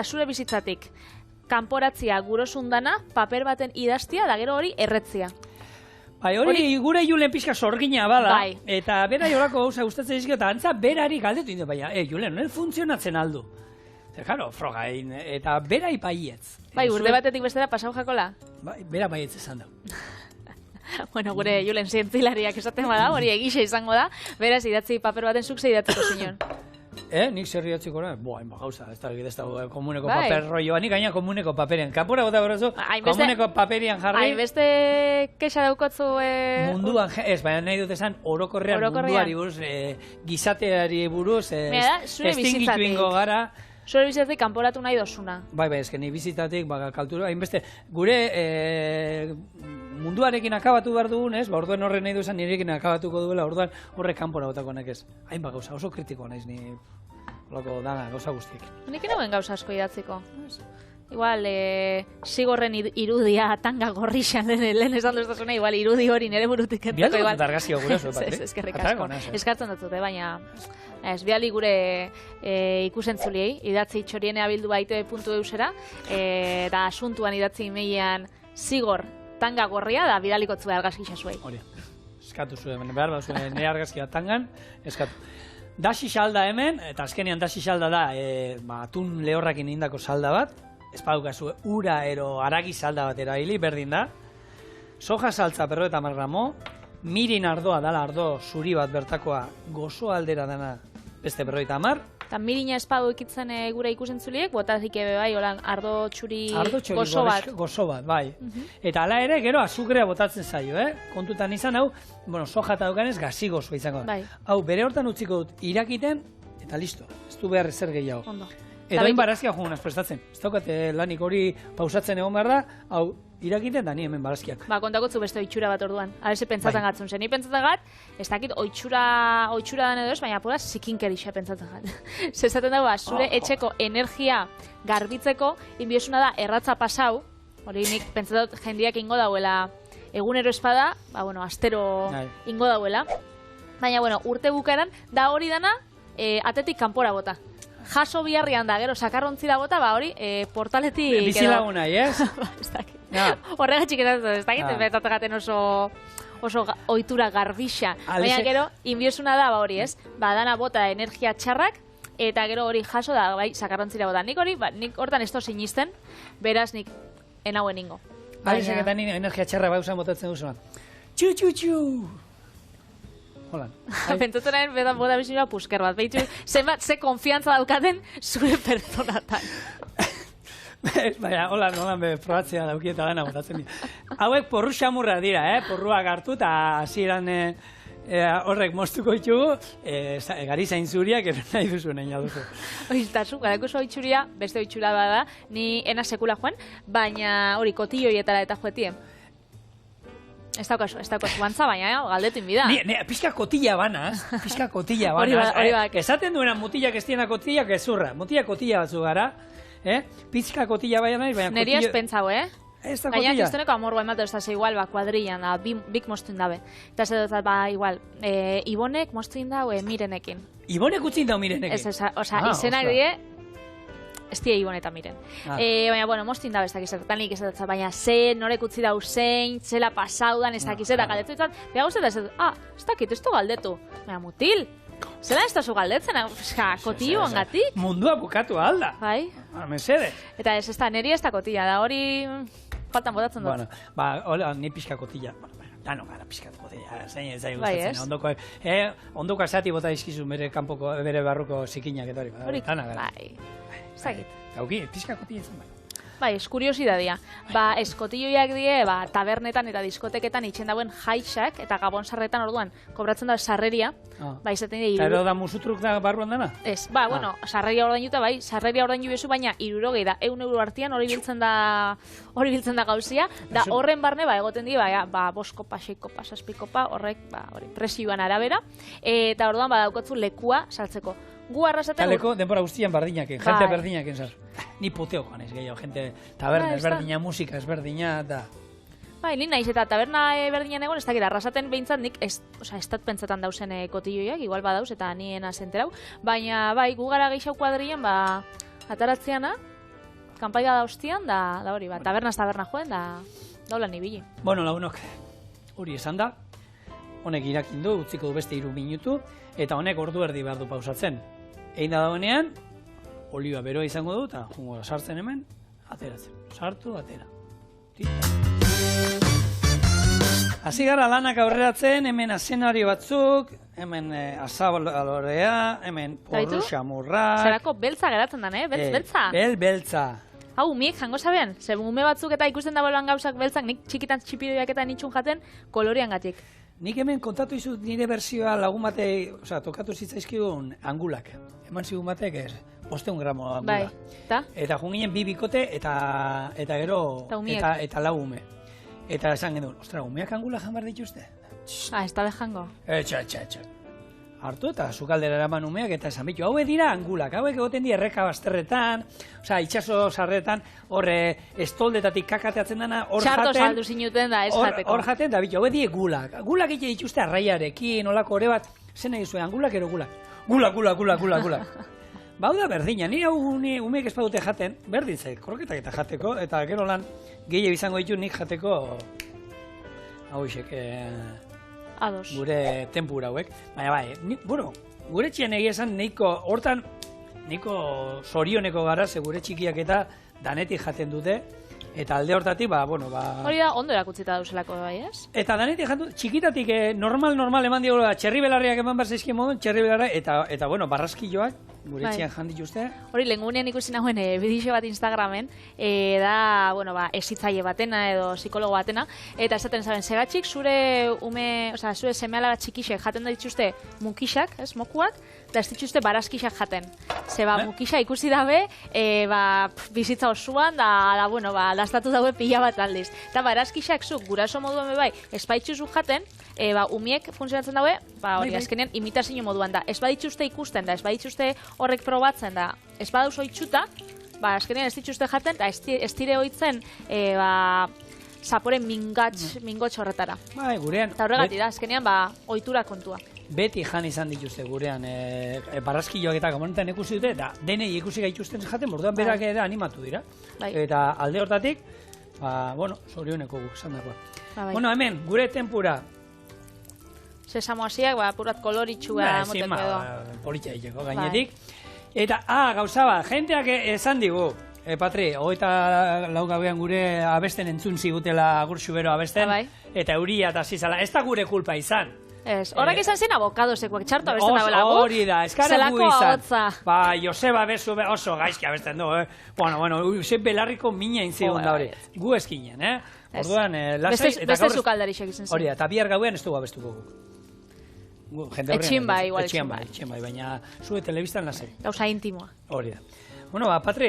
zure bizitzatik. Kanporatzia gurosundana, paper baten idaztia, da gero hori erretzia. Bai, hori gure Julen pixka sorgina bada, eta bera jolako gauza gustatzen dizkio, eta antza berari galdetu indu, baina, Julen, noen funtzionatzen aldu? Karo, frogain, eta bera ipaietz. Bai, urde batetik bestera pasau jakola? Bai, bera baietz esan du. Bueno, gure Julen zientzilariak esaten bada, hori egixe izango da, beraz idatzi paper baten zuk idatzeko zinon. Nik zer idatziko da? Hainba gauza, ez da komuneko paper rolloa, nik gaina komuneko paperian. Kapura gota berazu, komuneko paperian jarri. Hainbeste kexa daukotzu... Munduan, ez, baina nahi dut esan, orokorrean munduari buruz, gizateari buruz, estingitu ingo gara. Zure bizitatik kanporatu nahi dozuna. Bai, ezken ni bizitatik, kaltura, hainbeste, gure munduarekin akabatu behar dugunez, orduen horre nahi duzan nirekin akabatuko duela, orduan horrek kanpora botako nekez. Hainba gauza, oso kritiko naiz ni loko dana gauza guztiek. Nik nagoen gauza asko idatziko. Igual, zigorren irudia tanga gorrixan lehen esan duztasuna, igual irudi hori nire burutik entzako. Bialdu dut argazio gure oso, Patri. Eskerrik asko. Eskatzen dut, baina... Ez, biali gure ikusentzuliei, idatzi txoriene abildu baite puntu eusera, eta asuntuan idatzi imeian zigor tanga gorria da bidalikotzu argazkia zuei. Hori, eskatu zuen, behar bat zuen, nire argazkia tangan, eskatu. Daxi salda hemen, eta azkenean daxi salda da, atun lehorrakin indako salda bat, espadukazu ura ero aragi salda bat erabili, berdin da, soja saltza 50 gramo, mirin ardoa dala ardo zuri bat bertakoa gozo aldera dana beste 50. Eta mirina espadu ekitzen gure ikusentzuliek, botazik ebe bai, holan ardo txuri gozo bat. Gozo bat, bai. Eta ala ere, gero azukrea botatzen zaio, kontutan izan hau, soja eta dukanez gazi gozoa izango da. Hau, bere hortan utziko dut irakiten, eta listo, ez du behar ezer gehiago. Ondo. Edo hain barazkia jogunaz prestatzen. Ez daukate lanik hori pausatzen egon behar da, hau, irakiten da ni hemen barazkiak. Kontakotzu beste oitxura bat orduan. Arese pentsatzen gatzun zen. Ni pentsatzen gat, ez dakit oitxura dan edo ez, baina pura zikinkerixa pentsatzen gat. Zezaten dago, zure etxeko energia garbitzeko, inbiosuna da erratza pasau, hori nik pentsatzen jendiak ingo dauela egunero espada, astero ingo dauela. Baina, urte bukaeran, da hori dana, atetik kanpora bota. Jaso biharrian da, gero sakarrontzi da bota, hori portaletik... Bizilaguna, ez? Ez dakit. Horregatxik ez dakit, betataten oso ohitura garbixa. Baina gero, inbiosuna da, hori ez, dana bota energia txarrak, eta gero hori jaso da, sakarrontzira bota. Nik hori, nik hortan ez to sinisten, beraz nik enauen ingo. Alizak eta energia txarra bausan botatzen duzuan. Txu-txu-txu! Pentsatuaren bedan boda bizinoa pusker bat. Behitu, ze konfiantza daukaten zure pertsonatan. Baina, holan probatzea daukieta dana botatzen dira. Hauek porru xamurra dira, porruak hartu eta hasieran horrek moztuko ditugu, gari zain zuriak nahi duzu nahi aduzu. Oiztazu, garako oso oitxuria, beste oitxura bada, ni ena sekula joan, baina hori kotioietara eta joetien. Ez daukazu, bantza, baina galdetu inbida. Pizka kotilla banaz, esaten duena mutilak ez diena kotilla gezurra, mutilak kotilla batzu gara, pizka kotilla baina baina kotilla... Neri ez pentsau, Ez da gaina kotilla. kristoneko amorgoa emate, ez igual, kuadrillan, bik moztuin dabe. Eta ez dut, igual, Ibonek moztuin daue Mirenekin. Ibonek utzin dau Mirenekin? Ez, izenak die, ez die Ibon eta Miren. Baina, bueno, moztuin dabe ez dakizetanik, ez dut, baina norek utzi dau zein, zela pasaudan, ez dakizeta galdetu izan, beha guztetan, ez dakit, ez du galdetu. Baina, mutil, zela ez da zu galdetzen, kotillo ongatik. Mundua bukatu alda. Bai. Mesede. Eta ez da, neri ez da kotilla, da hori faltan botatzen dut. Bueno, ni pixka kotilla. Dano gara pixka kotilla, zein gustatzen. Ondoko asati bota izkizu bere kanpoko, bere barruko zikinak eta hori. Hori, bai. Zagit. Gauki, pixka kotilla izan bai. Bai, eskuriosidadia. Eskotilloiak die, tabernetan eta diskoteketan itxen dauen jaixak eta gabonsarretan orduan kobratzen da sarreria. Izaten dira Eta ero da musutruk da barruan dana? Ez, bueno, sarreria ordain juta, sarreria ordain bezu, baina 60 da, 100 euro artian hori biltzen da gauzia, da horren barne, egoten dira, 5 kopa, 6 kopa, 7 kopa, horrek, presioan arabera, eta orduan daukotzu lekua saltzeko. Gu arrasaten... Taleko, denbora guztian berdinaken, jente berdinaken zaz. Ni poteo joan ez gehiago, jente taberna ezberdina, musika ezberdina, eta... Bai, ni naiz eta taberna berdinan egon, ez dakit, arrasaten behintzat nik, ez dut pentsatan dauzen kotilloiak, igual badauz, eta niena zenterau, baina, bai, gu gara gehiago kuadrian, ataratzeana, kanpaia da hostian, da hori, tabernaz taberna joen, da daulan ibili. Bueno, lagunok, hori esan da, honek irakin du, utziko du beste 3 minutu, eta honek ordu erdi behar du pausatzen. Egin da dagoenean, olioa beroa izango du, eta jungo sartzen hemen, ateratzen. Sartu, atera. Hasi gara lanak aurreratzen, hemen azenari batzuk, hemen azabalorea, hemen porru xamurrak. Zerako beltza geratzen den, beltza? Beltza. Hau, umiek jango zabean, ze ume batzuk eta ikusten dagoelan gauzak beltzak, nik txikitan txipidoiak eta nitxun jaten kolorean gatik. Nik hemen kontatu izut nire berzioa lagun batei, tokatu zitzaizkigun angulak. Eman zigun batek 500 gramo angula. Bai, eta junginen 2 bikote eta gero eta 4 ume. Eta esan genuen, ostra, umeak angula jan behar dituzte? Ez da bejango. Etxa. Hartu eta sukaldera eraman umeak eta esan bitu, hauek dira angulak, hauek egoten dira erreka bazterretan, itxaso sarretan, horre estoldetatik kakateatzen dana, hor jaten. Txarto saldu zinuten da, ez jateko. Hor jaten, da bitu, hauek dira gulak. Gulak egite dituzte arraiarekin, olako ore bat, zen egizue, angulak ero gulak. Gulak. Bau da berdina, nire umeek ez badute jaten, berdin zaik, kroketak eta jateko, eta gero lan gehiago izango ditu nik jateko, hau isek, gure tempura hauek. Baina bai, gure txian egia esan nahiko zorioneko gara, ze gure txikiak eta danetik jaten dute, eta alde hortatik, hori da, ondo erakutzita dauzelako, bai, ez? Eta danetik jaten dute, txikitatik normal eman diego, txerri belarriak eman behar zaizkien modun, txerri belarriak, eta barraskilloak, gure txian jan dituzte. Hori, lehengunean ikusi nagoen bidixo bat Instagramen, da, esitzaile batena edo psikologo batena, eta esaten zaben, segatxik zure seme-alaba txikixek jaten da dituzte mukixak, ez, mokuak, eta ez dituzte barazkixak jaten. Zeba, mukixa ikusi dabe, bizitza osuan, dastatu daue pila bat aldiz. Eta barazkixak zuk, guraso moduan bai, espaitxuzu jaten, umiek funtzionatzen daue, hori, azkenean imitazio moduan da. Ez badituzte ikusten da, ez badituzte horrek probatzen da, ez badauz oitxuta, azkenean ez dituzte jaten, eta ez dire oitzen, zapore mingotx horretara. Gurean. Eta horregatik da, azkenean, oitura kontua. Beti jan izan dituzte gurean barraskilloak eta gamonetan ikusi dute, eta denei ikusi gaituzten jaten, borduan berak ere animatu dira. Eta alde hortatik, zorioneko guk esan dagoa. Bueno, hemen, gure tempura. Sesamo hasiak, apurat koloritxua moteko edo. Politxa egiteko gainetik. Eta, gauza bat, jenteak esan digu, Patri, 24 gauean gure abesten entzun zigutela agurtxu bero abesten, eta euria eta zizala, ez da gure kulpa izan. Ez, horrek izan zen abokadosekuak txartu abesten dagoela gu. Hori da, eskara gu izan. Joseba bezu oso gaizki abesten du, Bueno, ze belarriko mina intzigun da hori. Gu eskinen, Orduan, lasai. Beste zukaldarixek izan zen. Hori da, eta bihar gauean ez dugu abestuko gu. Etxin bai, igual etxin bai, baina zue telebistan lasei. Gauza intimoa. Hori da. Bueno, Patri,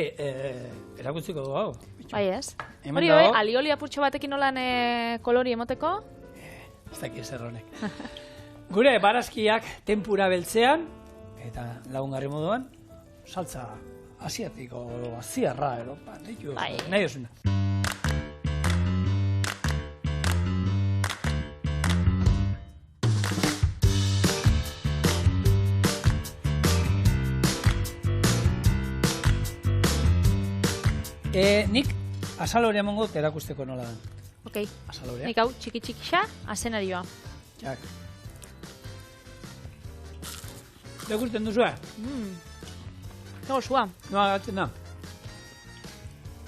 erakutziko du hau. Bai ez. Hori bai, alioli apurtxo batekin nolan kolori emoteko? Ez daki ezer honek. Gure barazkiak tempura beltzean, eta lagungarri moduan, saltza asiatiko, ziarra, nahi duzuna. Nik azalorea emongo erakusteko nola den. Ok. Azalorea. Nik hau txiki-txikixa, azenarioa. Jak. Irakusten duzua? Nago zua. Noa gatzen da.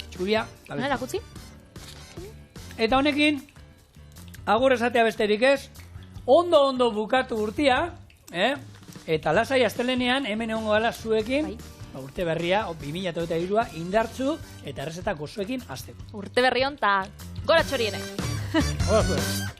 Txuria. Hona erakutzi? Eta honekin, agur esatea besterik ez, ondo bukatu urtia, eta lasai astelenean hemen egongo gala zuekin, urte berria, 2023a indartzu eta errezeta gozoekin hasteko. Urte berri hon ta gora txorienek. Hola,